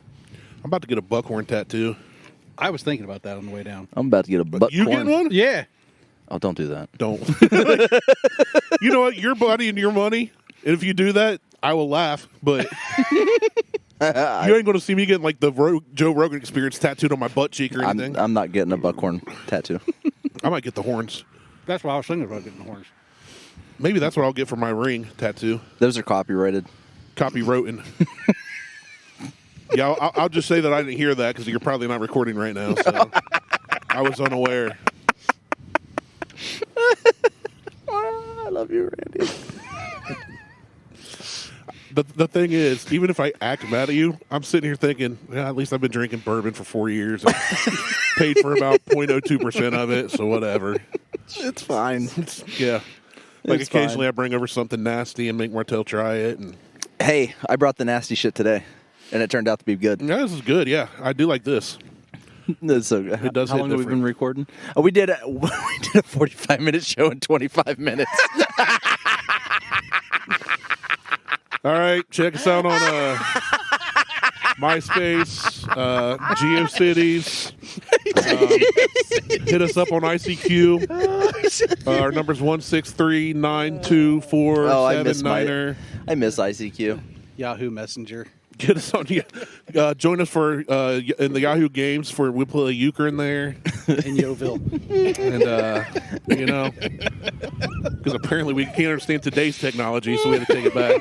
I'm about to get a buckhorn tattoo. I was thinking about that on the way down. I'm about to get a buckhorn. You getting one? Yeah. Oh, don't do that. Don't. You know what? Your body and your money. And if you do that, I will laugh. But you ain't going to see me getting like the Joe Rogan experience tattooed on my butt cheek or anything. I'm not getting a buckhorn tattoo. I might get the horns. That's what I was thinking about getting the horns. Maybe that's what I'll get for my ring tattoo. Those are copyrighted. Copywritten. Yeah, I'll just say that I didn't hear that because you're probably not recording right now. So I was unaware. I love you, Randy. The thing is, even if I act mad at you, I'm sitting here thinking, at least I've been drinking bourbon for 4 years and paid for about 0.02% of it, so whatever. It's fine. Yeah. Like It's occasionally fine. I bring over something nasty and make Martelle try it. And Hey, I brought the nasty shit today, and it turned out to be good. yeah, this is good. Yeah, I do like this. So, It does how hit long have we different. been recording? Oh, we did a 45-minute show in 25 minutes. All right, check us out on MySpace, GeoCities. Hit us up on ICQ. Our number's 163-924-79er. I miss ICQ. Yahoo Messenger. Get us on. Join us for in the Yahoo games for we'll play euchre in there, In Yeovil. and you know, because apparently we can't understand today's technology, so we had to take it back.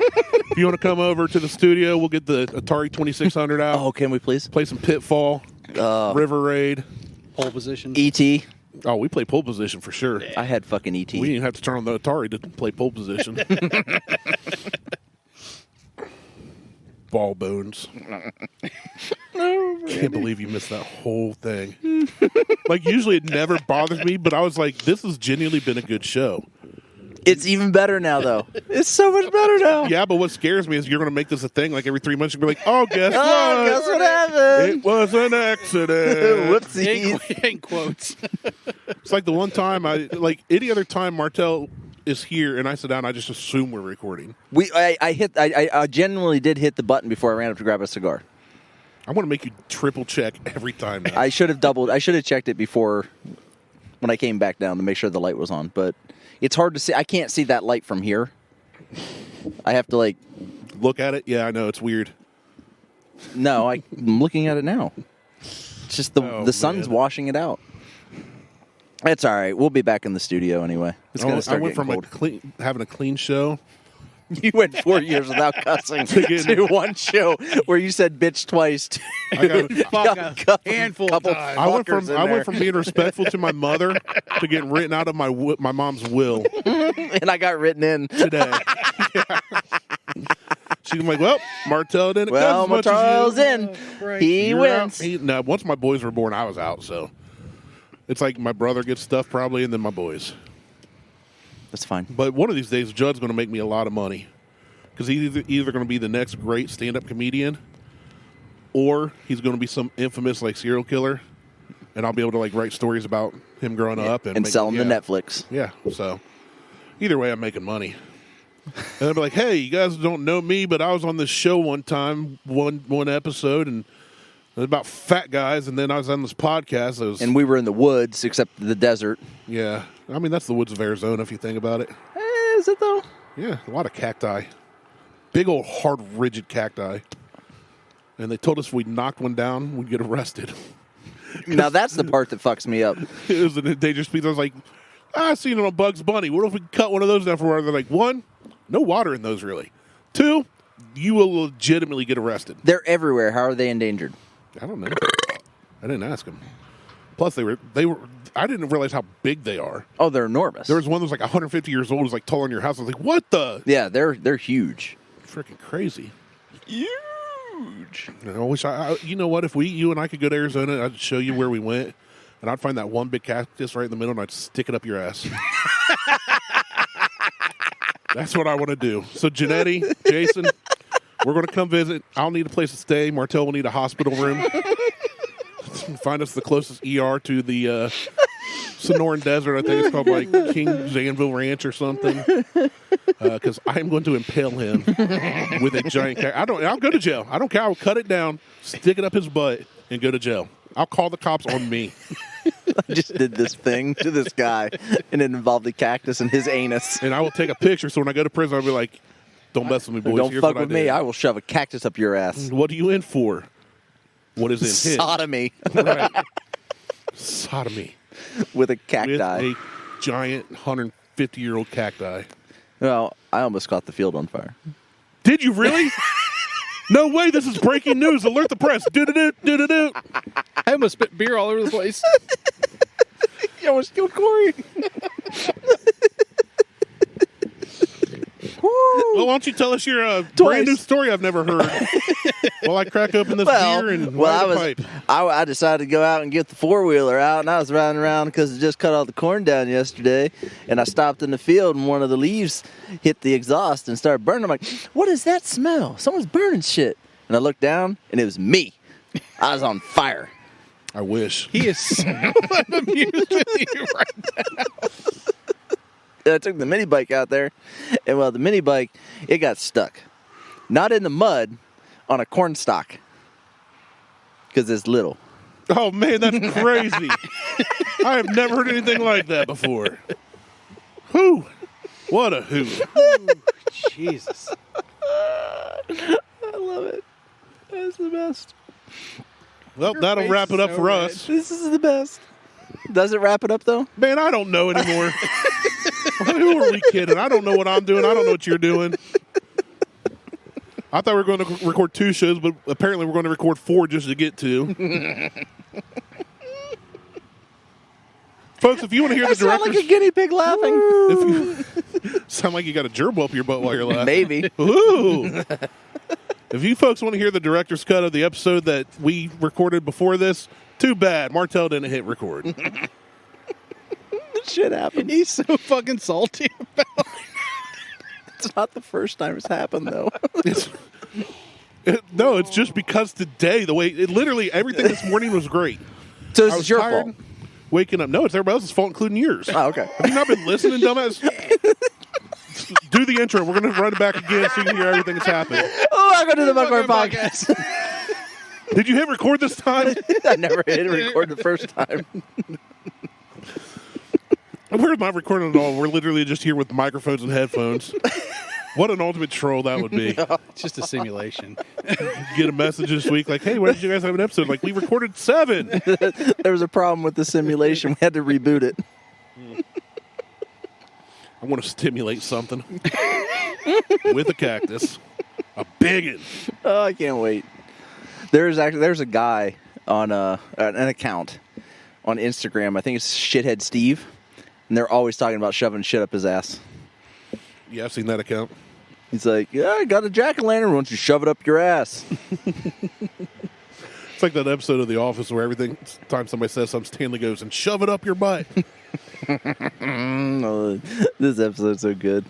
If you want to come over to the studio, we'll get the Atari 2600 out. Oh, can we please? Play some Pitfall, River Raid. Pole position. E.T. Oh, we play pole position for sure. I had fucking E.T. We didn't even have to turn on the Atari to play pole position. Ball bones. Can't believe you missed that whole thing. Like, usually it never bothers me, but I was like, this has genuinely been a good show. It's even better now, though. It's so much better now. Yeah, but what scares me is you're going to make this a thing. Like, every 3 months, you'll be like, oh, guess what? Oh, guess what happened? It was an accident. Whoopsies. In quotes. It's like the one time like any other time Martelle is here and I sit down, I just assume we're recording. I genuinely did hit the button before I ran up to grab a cigar. I want to make you triple check every time now. I should have checked it before when I came back down to make sure the light was on. But it's hard to see. I can't see that light from here. I have to look at it. Yeah, I know it's weird. No, I'm looking at it now. It's just the sun's washing it out. It's all right. We'll be back in the studio anyway. It's going to start I went getting from cold. having a clean show. You went 4 years without cussing to one show where you said bitch twice. I got Fuck a handful of times. I went from being respectful to my mother to getting written out of my mom's will And I got written in. today. She's like, well, Martelle didn't Well, come as much Martelle's as you. in. Great. He You're wins. out. No, once my boys were born, I was out. So it's like my brother gets stuff probably, and then my boys. That's fine. But one of these days, Judd's going to make me a lot of money because he's either going to be the next great stand-up comedian, or he's going to be some infamous serial killer, and I'll be able to write stories about him growing up and sell them to Netflix. Yeah. So either way, I'm making money. And I'll be like, hey, you guys don't know me, but I was on this show one time, one episode, and it was about fat guys, and then I was on this podcast. And we were in the woods, except the desert. Yeah. I mean, that's the woods of Arizona, if you think about it. Is it, though? Yeah, a lot of cacti. Big old, hard, rigid cacti. And they told us if we knocked one down, we'd get arrested. Now, that's the part that fucks me up. It was an endangered species. I was like, I seen it on Bugs Bunny. What if we cut one of those down for water? They're like, one, no water in those, really. Two, you will legitimately get arrested. They're everywhere. How are they endangered? I don't know. I didn't ask them. Plus, they were. I didn't realize how big they are. Oh, they're enormous. There was one that was 150 years old, was taller than your house. I was like, what the? Yeah, they're huge. Freaking crazy. Huge. And I wish you know what? If you and I could go to Arizona, I'd show you where we went, and I'd find that one big cactus right in the middle, and I'd stick it up your ass. That's what I want to do. So, Janetti, Jason, we're going to come visit. I'll need a place to stay. Martelle will need a hospital room. Find us the closest ER to the Sonoran Desert. I think it's called King Zanville Ranch or something. Because I'm going to impale him with a giant cactus. I'll go to jail. I don't care. I'll cut it down, stick it up his butt, and go to jail. I'll call the cops on me. I just did this thing to this guy, and it involved the cactus and his anus. And I will take a picture, so when I go to prison, I'll be like, don't mess with me, boys. Don't Here's fuck what with I me. did. I will shove a cactus up your ass. What are you in for? What is in his? Sodomy Right. Sodomy. with a With cacti. a giant 150-year-old cacti. Well, I almost caught the field on fire. Did you really? No way, this is breaking news. Alert the press. Do-do-do, do-do-do. I almost spit beer all over the place. You almost killed Corey. Well, why don't you tell us your brand new story I've never heard? While I crack open this beer and light a pipe. I decided to go out and get the four-wheeler out, and I was riding around because I just cut all the corn down yesterday, and I stopped in the field, and one of the leaves hit the exhaust and started burning. I'm like, what is that smell? Someone's burning shit. And I looked down, and it was me. I was on fire. I wish. He is so amused with you right now. I took the mini bike out there, and the mini bike, it got stuck. Not in the mud, on a corn stalk. Because it's little. Oh, man, that's crazy. I have never heard anything like that before. Who? What a who. Jesus. I love it. That's the best. Well, Your that'll face wrap it is up so for red. us. This is the best. Does it wrap it up, though? Man, I don't know anymore. Who are we kidding? I don't know what I'm doing. I don't know what you're doing. I thought we were going to record 2 shows, but apparently we're going to record 4 just to get to. Folks, if you want to hear the Sound director's... like a guinea pig laughing. if you, sound like you got a gerbil up your butt while you're laughing. Maybe. Ooh. If you folks want to hear the director's cut of the episode that we recorded before this, too bad. Martelle didn't hit record. Shit happened. He's so fucking salty about it. It's not the first time it's happened, though. No, it's just because today, the way... literally, everything this morning was great. So I this was is your tired, fault. waking up. No, it's everybody else's fault, including yours. Oh, okay. Have you not been listening, dumbass? Do the intro. We're going to run it back again so you can hear everything that's happened. Oh, I go to the Buckhorn Podcast. Did you hit record this time? I never hit record the first time. We're not recording at all. We're literally just here with microphones and headphones. What an ultimate troll that would be. It's just a simulation. Get a message this week like, hey, why did you guys have an episode? Like, we recorded 7. There was a problem with the simulation. We had to reboot it. I want to stimulate something with a cactus. A biggin. Oh, I can't wait. There's a guy on an account on Instagram. I think it's Shithead Steve, and they're always talking about shoving shit up his ass. Yeah, I've seen that account. He's like, yeah, I got a jack-o'-lantern. Why don't you shove it up your ass? It's like that episode of The Office where every time somebody says something, Stanley goes, and shove it up your butt. Oh, this episode's so good.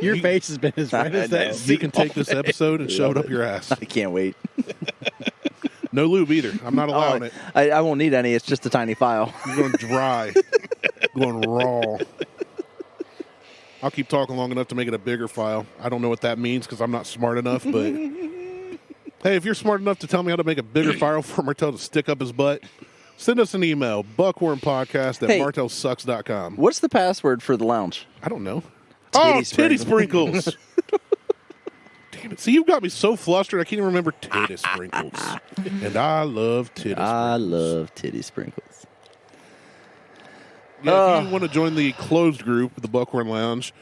Your face has been as red as that. You can take this episode and shove it up your ass. I can't wait. No lube either. I'm not allowing it. I won't need any. It's just a tiny file. You're going dry. Going raw. I'll keep talking long enough to make it a bigger file. I don't know what that means because I'm not smart enough, but hey, if you're smart enough to tell me how to make a bigger file for Martelle to stick up his butt, send us an email, buckhornpodcast@martelsucks.com. What's the password for the lounge? I don't know. Titty Titty sprinkles. Damn it. See, you've got me so flustered, I can't even remember titty sprinkles. And I love titty sprinkles. I love titty sprinkles. Yeah, if you want to join the closed group, the Buckhorn Lounge,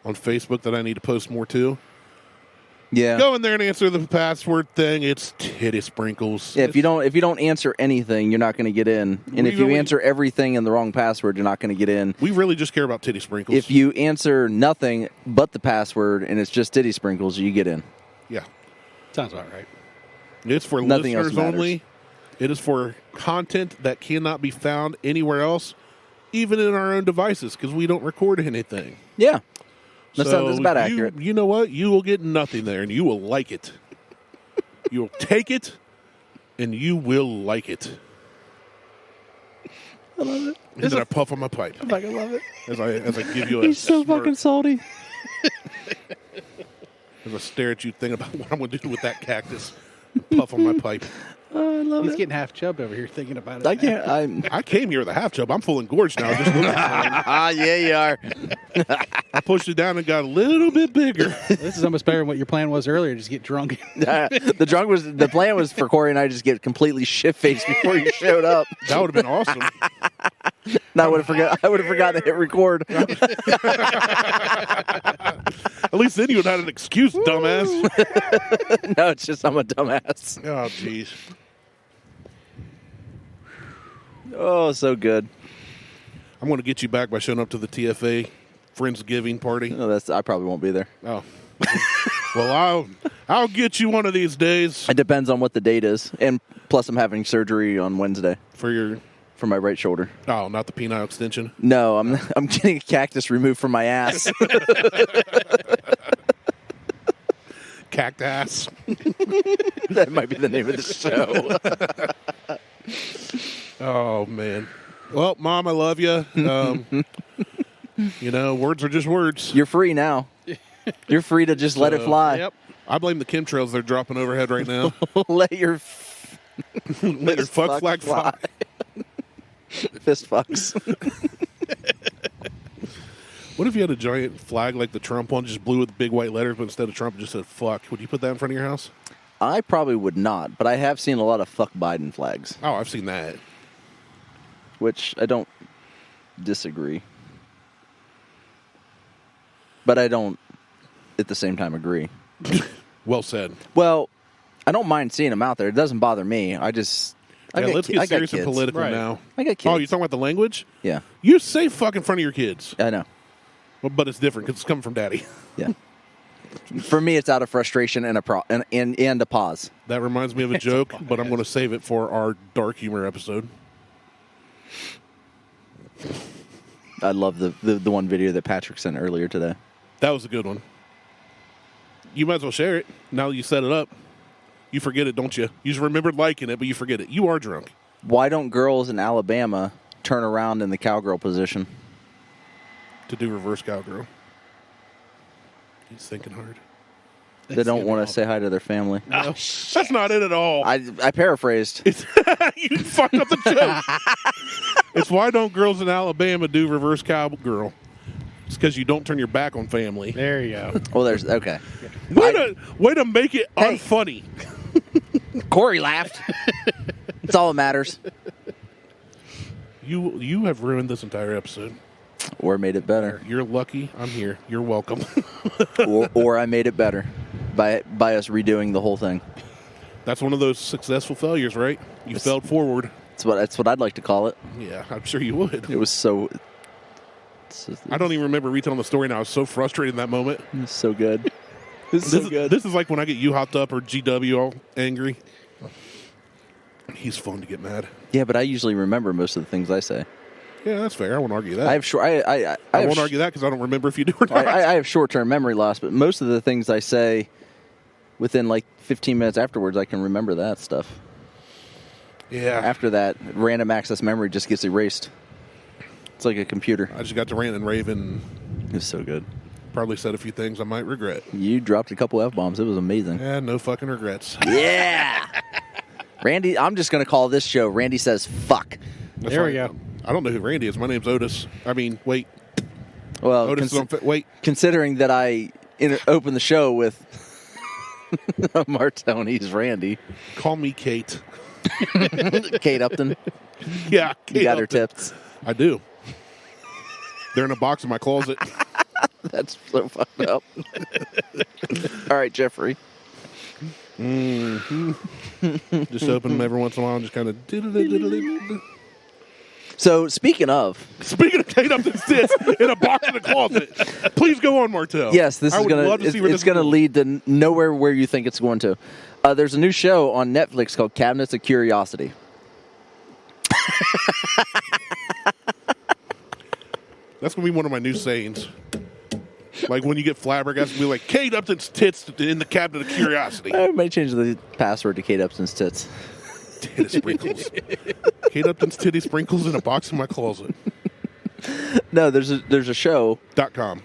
on Facebook that I need to post more to, Yeah. go in there and answer the password thing. It's titty sprinkles. Yeah, if you don't answer anything, you're not going to get in. And if you answer everything in the wrong password, you're not going to get in. We really just care about titty sprinkles. If you answer nothing but the password and it's just titty sprinkles, you get in. Yeah. Sounds about right. It's for Nothing else listeners matters. only. It is for content that cannot be found anywhere else, even in our own devices, because we don't record anything. Yeah. That's So about accurate. You know what? You will get nothing there, and you will like it. You will take it, and you will like it. I love it. And then I puff on my pipe I fucking love it. as I give you a He's so smirk, fucking salty. as I stare at you, thinking about what I'm going to do with that cactus. Puff on my pipe. Oh, I love He's it. getting half chubbed over here thinking about it. I can't. I came here with a half chub. I'm full engorged now. Just looking at it. Yeah, you are. I pushed it down and got a little bit bigger. This is almost better than what your plan was earlier. Just get drunk. The plan was for Corey and I to just get completely shit faced before you showed up. That would have been awesome. And I would have forgotten to hit record. At least then you would have had an excuse, dumbass. No, it's just I'm a dumbass. Oh, jeez. Oh, so good. I'm going to get you back by showing up to the TFA Friendsgiving party. No, I probably won't be there. Oh. Well, I'll get you one of these days It depends on what the date is, and plus I'm having surgery on Wednesday for my right shoulder. Oh, not the penile extension. No, I'm getting a cactus removed from my ass. Cactus. That might be the name of the show. Oh, man. Well, Mom, I love you. Words are just words. You're free now. You're free to just let it fly. Yep. I blame the chemtrails they're dropping overhead right now. Let your Let your fuck flag fly. Fist fucks. What if you had a giant flag like the Trump one, just blue with big white letters, but instead of Trump, it just said fuck? Would you put that in front of your house? I probably would not, but I have seen a lot of fuck Biden flags, Oh, I've seen that. which I don't disagree. But I don't, at the same time, agree. Well said. Well, I don't mind seeing them out there. It doesn't bother me. Let's I get got serious and kids. political Right. now. I got kids. Oh, you're talking about the language? Yeah, You say fuck in front of your kids. I know. Well, but it's different because it's coming from daddy. Yeah. For me, it's out of frustration and a pause. That reminds me of a joke, but I'm going to save it for our dark humor episode. I love the one video that Patrick sent earlier today. That was a good one. You might as well share it. Now you set it up. You forget it, don't you? You just remembered liking it, but you forget it. You are drunk. Why don't girls in Alabama turn around in the cowgirl position? To do reverse cowgirl. He's thinking hard. They don't want to say hi to their family. No. That's not it at all. I paraphrased. You fucked up the joke. It's why don't girls in Alabama do reverse cowgirl? It's because you don't turn your back on family. There you go. Well, there's okay. Way to make it Hey. unfunny. Corey laughed. It's all that matters. You have ruined this entire episode. Or made it better. You're lucky. I'm here. You're welcome. or I made it better by us redoing the whole thing. That's one of those successful failures, right? You failed forward. That's what I'd like to call it. Yeah, I'm sure you would. It was so. I don't even remember retelling the story now. I was so frustrated in that moment. It was so good. It's so good. This is like when I get you hopped up or GW all angry. He's fun to get mad. Yeah, but I usually remember most of the things I say. Yeah, that's fair. I won't argue that. I have short. I won't argue that because I don't remember if you do or not. I have short-term memory loss, but most of the things I say within like 15 minutes afterwards, I can remember that stuff. Yeah. After that, random access memory just gets erased. It's like a computer. I just got to rant and rave and It was so good. probably said a few things I might regret. You dropped a couple F-bombs. It was amazing. Yeah, no fucking regrets. Yeah. Randy, I'm just going to call this show Randy Says Fuck. That's There we right. go. I don't know who Randy is. My name's Otis. I mean, wait. Well, Otis is on wait. considering that I opened the show with Martelle and he's Randy. Call me Kate. Kate Upton. Yeah, Kate You got her Upton. tips. I do. They're in a box in my closet. That's so fucked up. All right, Jeffrey. Just open them every once in a while and just kind of diddle. So, speaking of, Speaking of Kate Upton's tits in a box in the closet, please go on, Martell. yes, this I is would gonna love to see where it's this gonna goes. lead to nowhere where you think it's going to. There's a new show on Netflix called Cabinets of Curiosity. That's gonna be one of my new sayings. Like when you get flabbergasted, be like Kate Upton's tits in the cabinet of curiosity. I might change the password to Kate Upton's tits. Titty sprinkles. Kate Upton's titty sprinkles in a box in my closet. No, there's a show .com.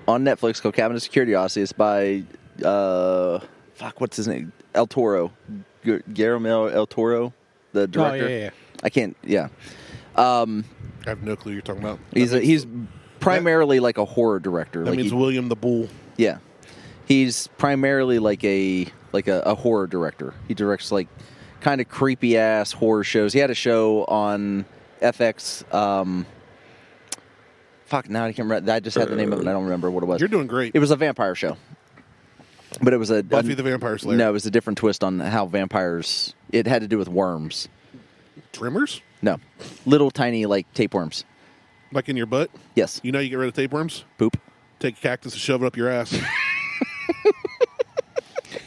on Netflix called Cabinets of Curiosity. It's by what's his name? El Toro, Guillermo El Toro, the director. Oh, yeah. I can't. Yeah, I have no clue what you're talking about. he's primarily like a horror director. That like means William the Bull. yeah, he's primarily like a horror director. He directs like kind of creepy ass horror shows. He had a show on FX. Now I can't remember. I just had the name of it. And I don't remember what it was. You're doing great. It was a vampire show, but it was a Buffy the Vampire Slayer. No, it was a different twist on how vampires. It had to do with worms. Trimmers? No, little tiny like tapeworms. Like in your butt? Yes, You know you get rid of tapeworms? poop. Take a cactus and shove it up your ass.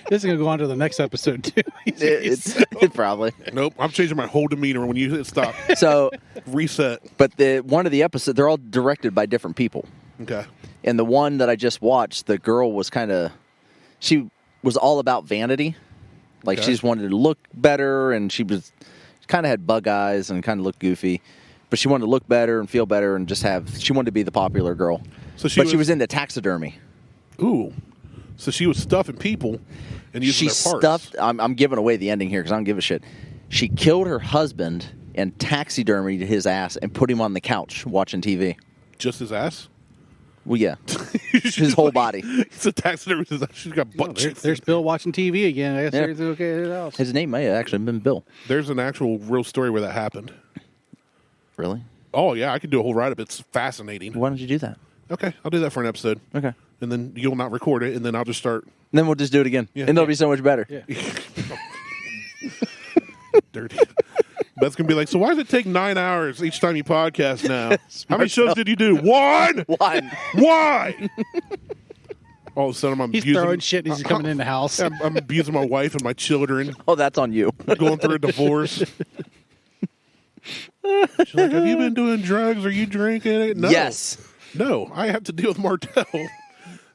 This is going to go on to the next episode, too. It probably. Nope. I'm changing my whole demeanor when you hit stop. So, Reset. but one of the episodes, they're all directed by different people. Okay. And the one that I just watched, the girl was she was all about vanity. Like Okay. she just wanted to look better, and she kind of had bug eyes and kind of looked goofy. But she wanted to look better and feel better and she wanted to be the popular girl. So she was into taxidermy. Ooh. So she was stuffing people and using She their parts. stuffed. I'm giving away the ending here because I don't give a shit. She killed her husband and taxidermied his ass and put him on the couch watching TV. Just his ass? Well, yeah, his whole body. It's a taxidermist. She's got butt cheeks. There's Bill watching TV again. I guess Yeah. everything's okay at the house. His name may have actually been Bill. There's an actual real story where that happened. Really? Oh, yeah. I could do a whole write-up. It's fascinating. Why don't you do that? Okay. I'll do that for an episode. Okay. And then you'll not record it, and then I'll just start Then we'll just do it again, Yeah. and it'll be so much better. Yeah. dirty. That's going to be like, so why does it take 9 hours each time you podcast now? How many shows did you do? One! One. Why? All of a sudden, I'm He's abusing. throwing shit and he's coming in the house. I'm abusing my wife and my children. Oh, that's on you. Going through a divorce. She's like, have you been doing drugs? Are you drinking it? No. Yes. No, I have to deal with Martell.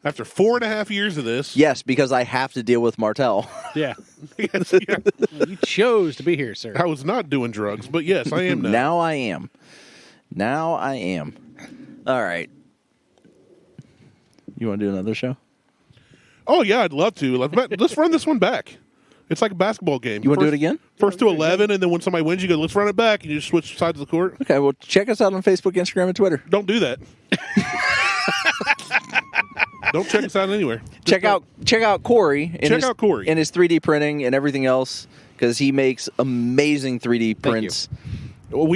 After 4.5 years of this. Yes, because I have to deal with Martell. Yeah. Yes, yeah. You chose to be here, sir. I was not doing drugs, but yes, I am now. Now I am. Now I am. All right. You want to do another show? Oh, yeah, I'd love to. Let's run this one back. It's like a basketball game. You want to do it again? First to 11, and then when somebody wins, you go, let's run it back, and you just switch sides of the court. Okay, well, check us out on Facebook, Instagram, and Twitter. Don't do that. Don't check us out anywhere. Check out Corey. Out Corey. And his 3D printing and everything else, because he makes amazing 3D prints. Well,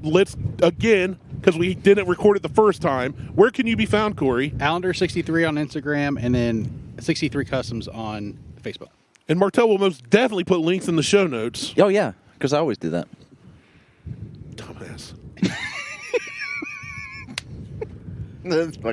let's, again, because we didn't record it the first time, where can you be found, Corey? Allender63 on Instagram, and then 63 Customs on Facebook. And Martelle will most definitely put links in the show notes. Oh, yeah, because I always do that. Dumbass.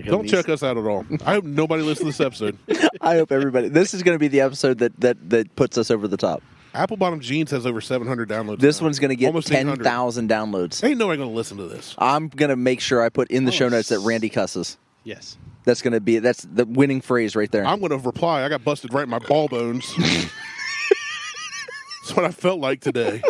Don't check us out at all. I hope nobody listens to this episode. I hope everybody. This is going to be the episode that puts us over the top. Apple Bottom Jeans has over 700 downloads. This now. one's going to get Almost 10,000 downloads. Ain't nobody going to listen to this. I'm going to make sure I put in the show notes that Randy cusses. Yes. That's the winning phrase right there. I'm going to reply. I got busted right in my ball bones. That's what I felt like today.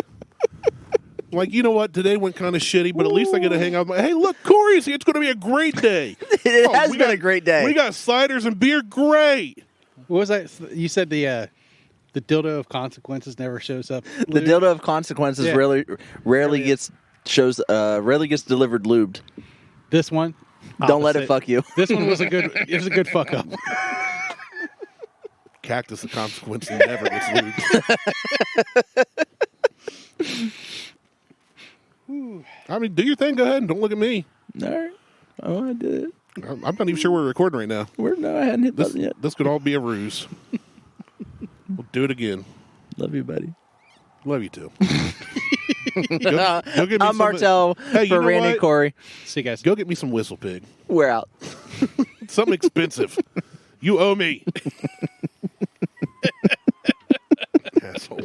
Like, you know what? Today went kind of shitty, but at least I get to hang out. Hey, look, Corey's here. It's going to be a great day. It has been a great day. We got sliders and beer. Great. What was that? You said the dildo of consequences never shows up. The dildo of consequences rarely gets delivered lubed. This one. Don't let it fuck you. This one was a good fuck up. Cactus of consequence never gets lubed. I mean, do your thing. Go ahead and don't look at me. All right. Oh, I did it. I'm not even sure we're recording right now. No, I hadn't hit button yet. This could all be a ruse. We'll do it again. Love you, buddy. Love you too. Go get me I'm Martelle for Randy and Corey. See you guys. Go get me some Whistle Pig. We're out. Something expensive. You owe me. Asshole.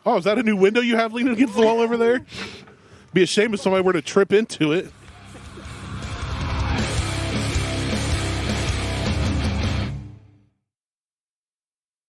Oh, is that a new window you have leaning against the wall over there? Be a shame if somebody were to trip into it.